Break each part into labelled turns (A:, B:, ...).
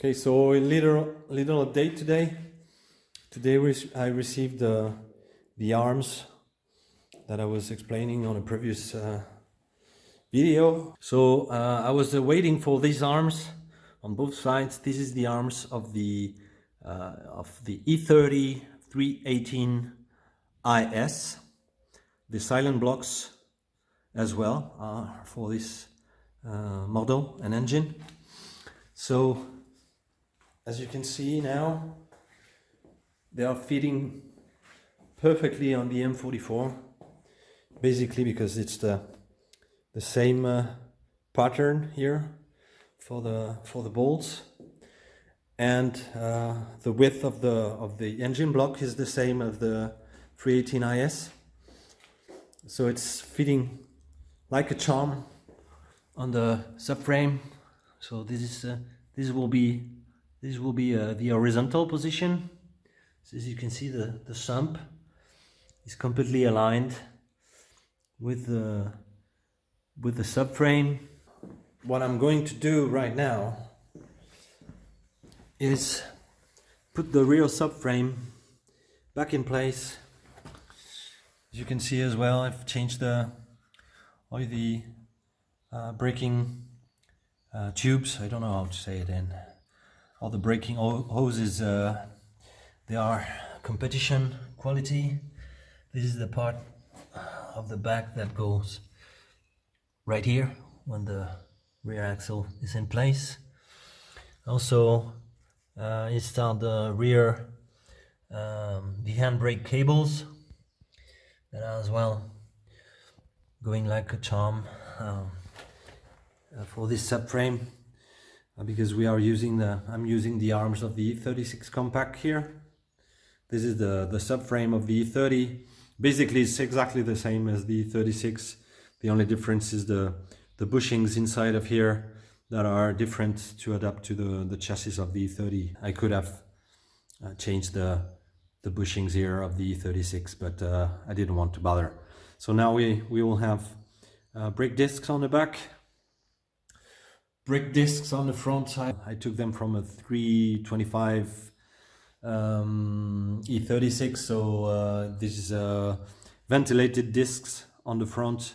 A: Okay, so a little update today. Today I received the arms that I was explaining on a previous video. So I was waiting for these arms on both sides. This is the arms of the e30 318 IS. The silent blocks as well for this model and engine. So as you can see now, they are fitting perfectly on the M44, basically because it's the same pattern here for the bolts, and the width of the engine block is the same as the 318 IS. So it's fitting like a charm on the subframe. So this will be the horizontal position. So as you can see, the sump is completely aligned with the subframe. What I'm going to do right now is put the rear subframe back in place. As you can see as well, I've changed all the braking tubes. I don't know how to say it in. All the braking hoses, they are competition quality. This is the part of the back that goes right here when the rear axle is in place. Also installed the rear the handbrake cables that are as well going like a charm for this subframe, because I'm using the arms of the e36 compact here. This is the subframe of the e30. Basically it's exactly the same as the e36. The only difference is the bushings inside of here that are different to adapt to the chassis of the e30. I could have changed the bushings here of the e36, but I didn't want to bother. So now we will have brake discs on the back, brake discs on the front. I took them from a 325 e36, so this is ventilated discs on the front,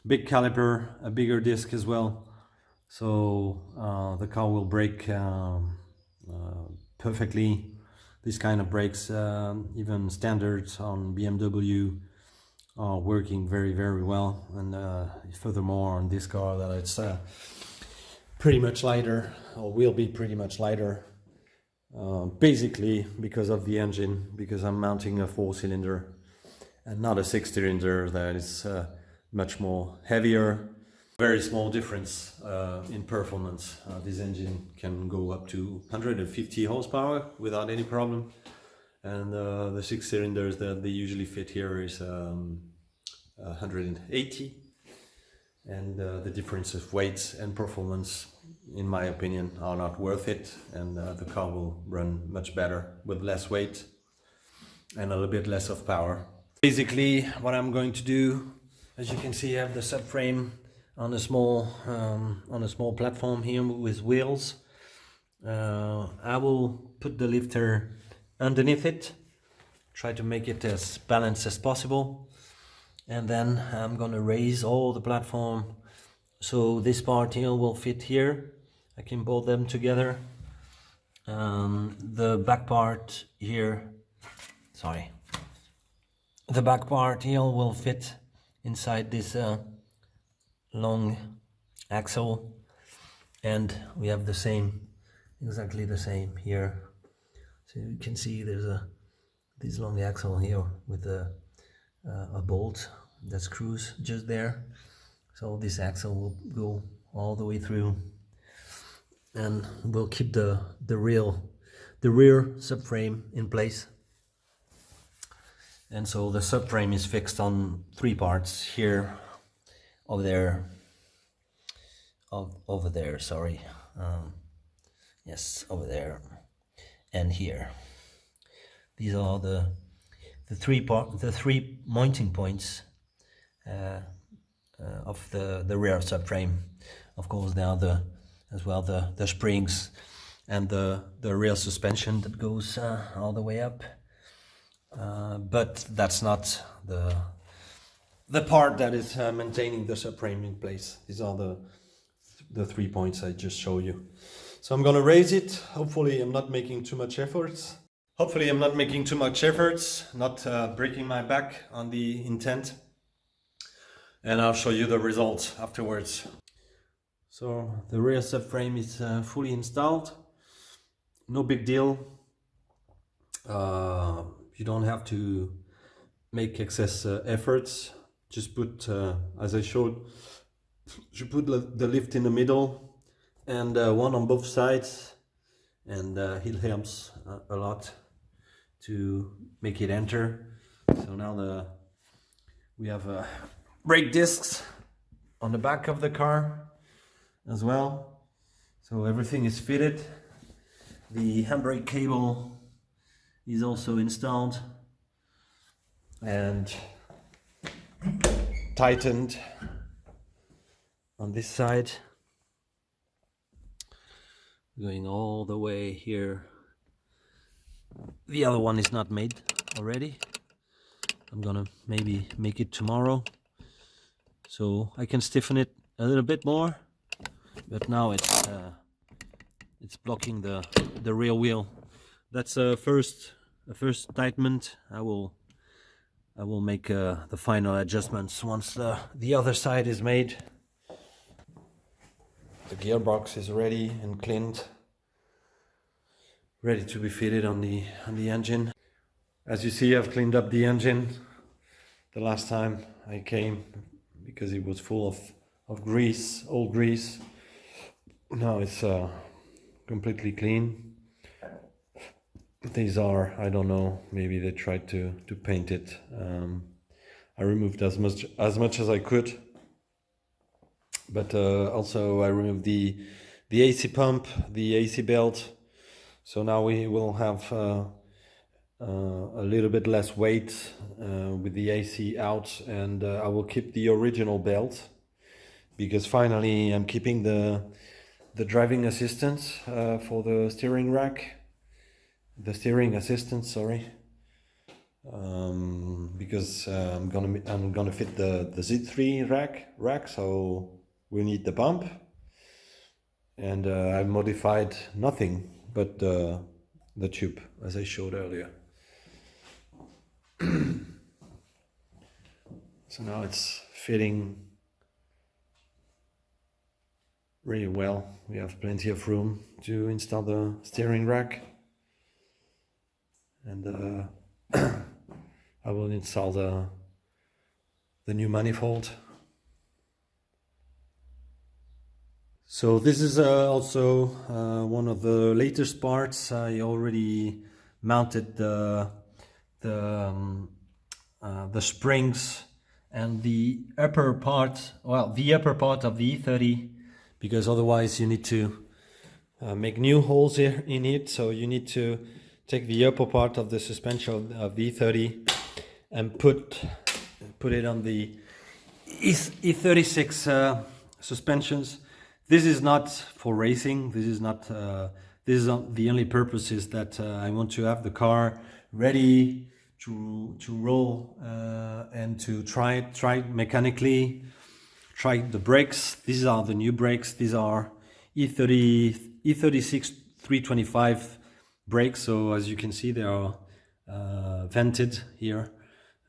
A: big caliper, a bigger disc as well, so the car will brake perfectly. These kind of brakes, even standards on BMW, are working very well, and furthermore on this car that it's pretty much lighter, or will be pretty much lighter, basically because of the engine, because I'm mounting a 4-cylinder and not a 6-cylinder that is much more heavier. Very small difference in performance. This engine can go up to 150 horsepower without any problem, and the 6-cylinders that they usually fit here is 180, and the difference of weight and performance, in my opinion, are not worth it, and the car will run much better with less weight and a little bit less of power. Basically what I'm going to do, as you can see, I have the subframe on a small platform here with wheels. I will put the lifter underneath it, try to make it as balanced as possible, and then I'm gonna raise all the platform so this part here will fit here. I can bolt them together. The back part here, the back part here will fit inside this long axle, and we have the same, exactly the same here. So you can see there's this long axle here with a bolt that screws just there. So this axle will go all the way through, and we'll keep the rear subframe in place. And so the subframe is fixed on 3 parts here, over there, yes, over there, and here. These are the 3 mounting points of the rear subframe. Of course, there are the springs and the rear suspension that goes all the way up. But that's not the part that is maintaining the subframe in place. These are the 3 points I just showed you. So I'm gonna raise it. Hopefully I'm not making too much efforts. Not breaking my back on the intent. And I'll show you the results afterwards. So the rear subframe is fully installed. No big deal. You don't have to make excess efforts. Just put, as I showed, you put the lift in the middle and one on both sides, and it helps a lot to make it enter. So now we have brake discs on the back of the car as well. So everything is fitted. The handbrake cable is also installed and tightened on this side, going all the way here. The other one is not made already. I'm gonna maybe make it tomorrow so I can stiffen it a little bit more, but now it's blocking the rear wheel. That's a first tightment. I will make the final adjustments once the other side is made. The gearbox is ready and cleaned, ready to be fitted on the engine. As you see, I've cleaned up the engine the last time I came because it was full of grease, old grease. Now it's completely clean. These are, I don't know, maybe they tried to paint it. I removed as much as I could, but also I removed the AC pump, the AC belt. So now we will have a little bit less weight with the AC out, and I will keep the original belt because finally I'm keeping the driving assistance for the steering rack. The steering assistant, sorry, because I'm gonna fit the Z3 rack, so we need the pump, and I modified nothing but the tube as I showed earlier. So now it's fitting really well. We have plenty of room to install the steering rack. And I will install the new manifold. So this is also one of the latest parts. I already mounted the springs and the upper part of the e30, because otherwise you need to make new holes here in it. So you need to take the upper part of the suspension of the e30 and put it on the e36 suspensions. This is not for racing. This is not the only purpose is that I want to have the car ready to roll and to try mechanically, try the brakes. These are the new brakes. These are e36 325 brakes. So as you can see, they are vented here.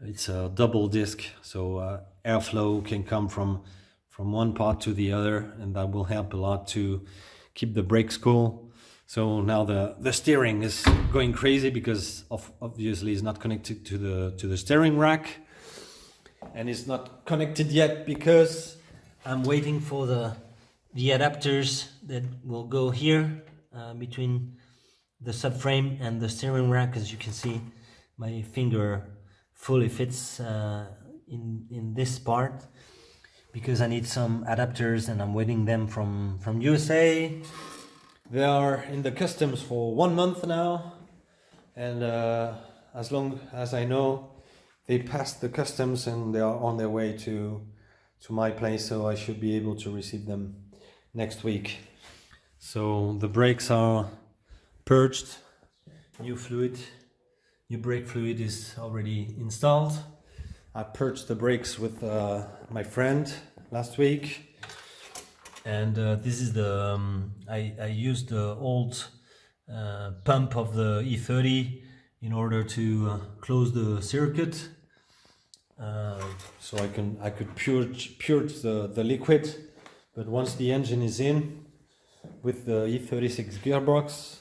A: It's a double disc, so airflow can come from one part to the other, and that will help a lot to keep the brakes cool. So now the steering is going crazy because obviously it's not connected to the steering rack, and it's not connected yet because I'm waiting for the adapters that will go here between the subframe and the steering rack. As you can see, my finger fully fits in this part because I need some adapters, and I'm waiting them from USA. They are in the customs for 1 month now, and as long as I know, they passed the customs and they are on their way to my place, so I should be able to receive them next week. So the brakes are purged, new brake fluid is already installed. I purged the brakes with my friend last week, and this is the I used the old pump of the e30 in order to close the circuit, so I could purge the liquid. But once the engine is in with the e36 gearbox,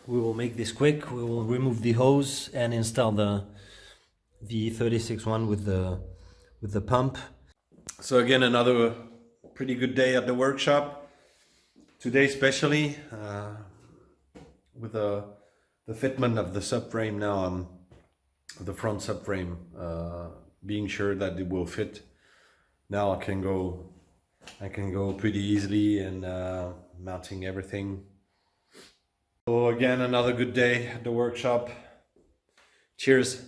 A: we will make this quick. We will remove the hose and install the e36 one with the pump. So again, another pretty good day at the workshop. Today especially, with the fitment of the subframe now, the front subframe, being sure that it will fit. Now I can go pretty easily and mounting everything. So again, another good day at the workshop. Cheers.